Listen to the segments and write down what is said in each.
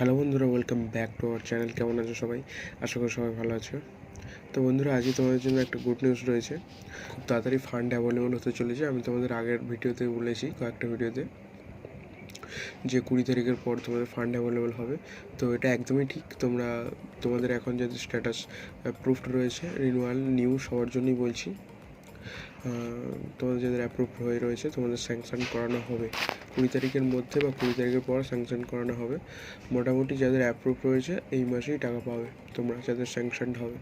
Hello বন্ধুরা, welcome back to our channel. কেমন আছো সবাই? আশা করি সবাই ভালো আছো। তো বন্ধুরা, আজই তোমাদের জন্য একটা গুড নিউজ রয়েছে। খুব তাড়াতাড়ি ফান্ড অ্যাভেলেবল হতে চলেছে। আমি তোমাদের আগের ভিডিওতে বলেছি, কয়েকটা ভিডিওতে, যে 20 তারিখের পর তোমাদের ফান্ড অ্যাভেলেবল হবে। তো এটা একদমই ঠিক। তোমাদের এখন যাদের স্ট্যাটাস অ্যাপ্রুভড রয়েছে, রিনিউয়াল, নিউ, সবার জন্যই বলছি। তোমাদের যাদের অ্যাপ্রুভ হয়ে রয়েছে তোমাদের স্যাংশন করানো হবে 20 তারিখের মধ্যে বা 20 তারিখের পর স্যাংশন করানো হবে। মোটামুটি যাদের অ্যাপ্রুভ রয়েছে এই মাসেই টাকা পাবে তোমরা, যাদের স্যাংশনড হবে।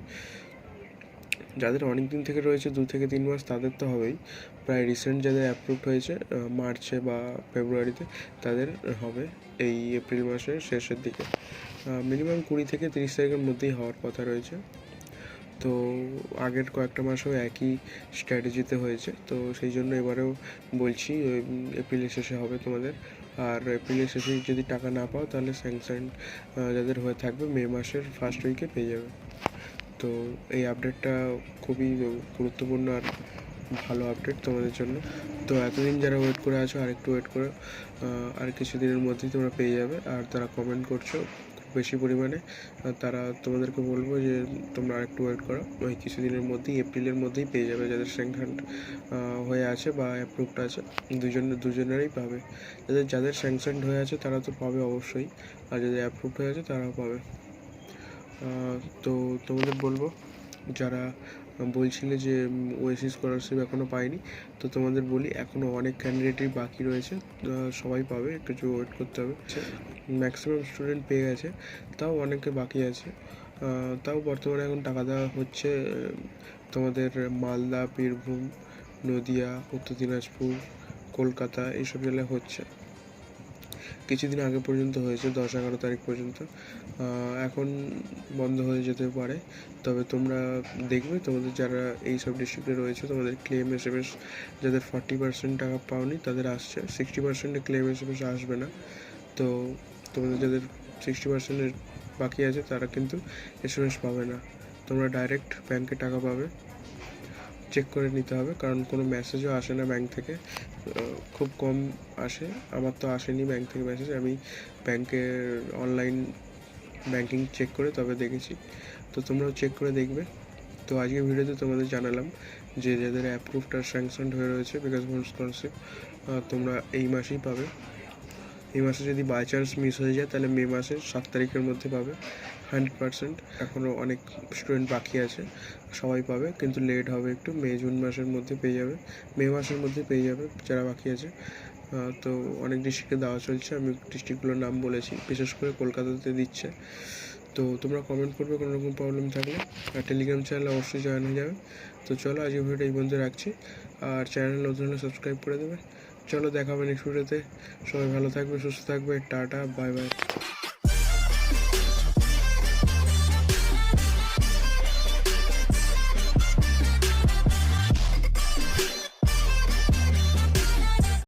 যাদের অনেক দিন থেকে রয়েছে 2 থেকে 3 মাস, তাদের তো হবেই। প্রায় রিসেন্ট যাদের অ্যাপ্রুভড হয়েছে মার্চে বা ফেব্রুয়ারিতে, তাদের হবে এই এপ্রিল মাসের শেষের দিকে। মিনিমাম 20 থেকে 30 তারিখের মধ্যেই হওয়ার কথা রয়েছে। তো আগের কয়েকটা মাসেও একই স্ট্র্যাটেজিতে হয়েছে, তো সেই জন্য এবারেও বলছি এপ্রিলের শেষে হবে তোমাদের। আর এপ্রিলের শেষে যদি টাকা না পাও তাহলে স্যাংশন যাদের হয়ে থাকবে মে মাসের ফার্স্ট উইকে পেয়ে যাবে। তো এই আপডেটটা খুবই গুরুত্বপূর্ণ আর ভালো আপডেট তোমাদের জন্য। তো এতদিন যারা ওয়েট করে আছো, আর একটু ওয়েট করো, আর কিছু দিনের মধ্যেই তোমরা পেয়ে যাবে। আর তারা কমেন্ট করছো বেশি পরিমাণে, তারা তোমাদেরকে বলবো যে তোমরা আরেকটু ওয়েট করো। ওই কিছুদিনের মধ্যেই, এপ্রিলের মধ্যেই পেয়ে যাবে। যাদের স্যাংশন হয়ে আছে বা অ্যাপ্রুভড আছে, দুজনেরই পাবে। যাদের স্যাংশনড হয়ে আছে তারা তো পাবে অবশ্যই, আর যাদের অ্যাপ্রুভড হয়ে আছে তারাও পাবে। তো তোমাদের বলবো, যারা বলছিলে যে ওএসি স্কলারশিপ এখনও পায়নি, তো তোমাদের বলি এখনও অনেক ক্যান্ডিডেটই বাকি রয়েছে। সবাই পাবে, কিছু ওয়েট করতে হবে। ম্যাক্সিমাম স্টুডেন্ট পেয়ে গেছে, তাও অনেকে বাকি আছে। তাও বর্তমানে এখন টাকা দেওয়া হচ্ছে তোমাদের মালদা, বীরভূম, নদিয়া, উত্তর দিনাজপুর, কলকাতা, এইসব জেলায় হচ্ছে। কিছুদিন আগে পর্যন্ত হয়েছে, 10-11 তারিখ পর্যন্ত। এখন বন্ধ হয়ে যেতে পারে। তবে তোমরা দেখবে তোমাদের যারা এই সব ডিস্ট্রিক্টে রয়েছে, তোমাদের ক্লেম এসএমএস, যাদের 40% টাকা পাওনি তাদের আসছে, 60%-এ ক্লেম এসএমএস আসবে না। তো তোমাদের যাদের 60%-এর বাকি আছে তারা কিন্তু এসএমএস পাবে না। তোমরা ডাইরেক্ট ব্যাংকে টাকা পাবে। চেক করে নিতে হবে, কারণ কোনো মেসেজও আসে না ব্যাংক থেকে, খুব কম আসে। আমার তো আসেনি ব্যাংক থেকে মেসেজ, আমি ব্যাংকের অনলাইন ব্যাংকিং চেক করে তবে দেখেছি। তো তোমরাও চেক করে দেখবে। তো আজকের ভিডিওতে তোমাদের জানালাম যে যাদের অ্যাপ্রুভড আর স্যাংশনড হয়ে রয়েছে বিকজ হোম স্কলারশিপ, তোমরা এই মাসেই পাবে। এই মাসে যদি বাই চান্স মিস হয়ে যায় তাহলে মে মাসের 7 তারিখের মধ্যে পাবে 100%। এখনও অনেক স্টুডেন্ট বাকি আছে, সবাই পাবে, কিন্তু লেট হবে একটু। জুন মাসের মধ্যে পেয়ে যাবে, মে মাসের মধ্যে পেয়ে যাবে যারা বাকি আছে। তো অনেক ডিস্ট্রিক্টে দেওয়া চলছে, আমি ডিস্ট্রিক্টগুলোর নাম বলেছি, বিশেষ করে কলকাতাতে দিচ্ছে। তো তোমরা কমেন্ট করবে কোনো রকম প্রবলেম থাকলে, আর টেলিগ্রাম চ্যানেলে অবশ্যই জয়েন হয়ে যাবে। তো চলো, আজকে ভিডিওটা এই পর্যন্ত রাখছি। আর চ্যানেল নতুন হলে সাবস্ক্রাইব করে দেবে। চলো, দেখা হবে নেক্সট ভিডিওতে। সবাই ভালো থাকবে, সুস্থ থাকবে। Tata, bye bye.